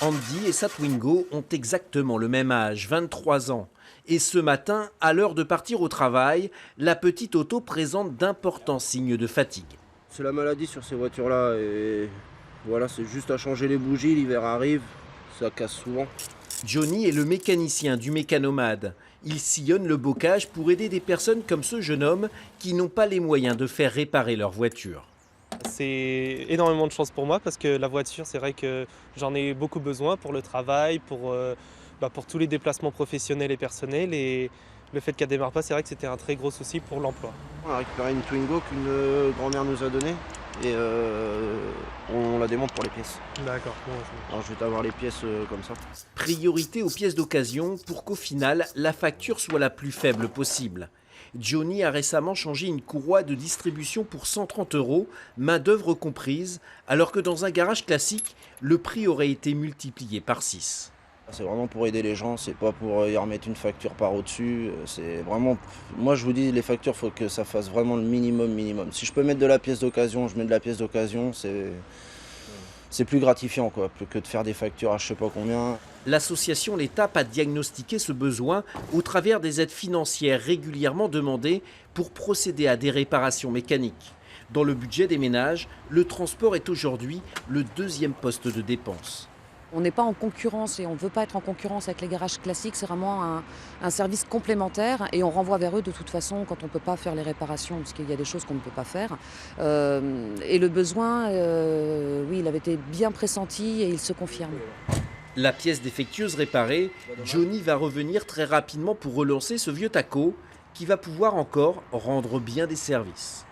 Andy et sa Twingo ont exactement le même âge, 23 ans. Et ce matin, à l'heure de partir au travail, la petite auto présente d'importants signes de fatigue. C'est la maladie sur ces voitures-là et voilà, c'est juste à changer les bougies, l'hiver arrive, ça casse souvent. Johnny est le mécanicien du Mécanomade. Il sillonne le bocage pour aider des personnes comme ce jeune homme qui n'ont pas les moyens de faire réparer leur voiture. C'est énormément de chance pour moi parce que la voiture, c'est vrai que j'en ai beaucoup besoin pour le travail, pour tous les déplacements professionnels et personnels. Et le fait qu'elle ne démarre pas, c'est vrai que c'était un très gros souci pour l'emploi. On a récupéré une Twingo qu'une grand-mère nous a donnée et on la démonte pour les pièces. D'accord. Alors je vais t'avoir les pièces comme ça. Priorité aux pièces d'occasion pour qu'au final, la facture soit la plus faible possible. Johnny a récemment changé une courroie de distribution pour 130 €, main-d'œuvre comprise, alors que dans un garage classique, le prix aurait été multiplié par 6. C'est vraiment pour aider les gens, c'est pas pour y remettre une facture par au-dessus. C'est vraiment. Moi je vous dis, les factures, il faut que ça fasse vraiment le minimum. Si je peux mettre de la pièce d'occasion, je mets de la pièce d'occasion, c'est plus gratifiant quoi, plus que de faire des factures à je sais pas combien. L'association L'Étape a diagnostiqué ce besoin au travers des aides financières régulièrement demandées pour procéder à des réparations mécaniques. Dans le budget des ménages, le transport est aujourd'hui le deuxième poste de dépense. On n'est pas en concurrence et on ne veut pas être en concurrence avec les garages classiques. C'est vraiment un service complémentaire et on renvoie vers eux de toute façon quand on ne peut pas faire les réparations, parce qu'il y a des choses qu'on ne peut pas faire. Et le besoin, oui, il avait été bien pressenti et il se confirme. La pièce défectueuse réparée, Johnny va revenir très rapidement pour relancer ce vieux taco qui va pouvoir encore rendre bien des services.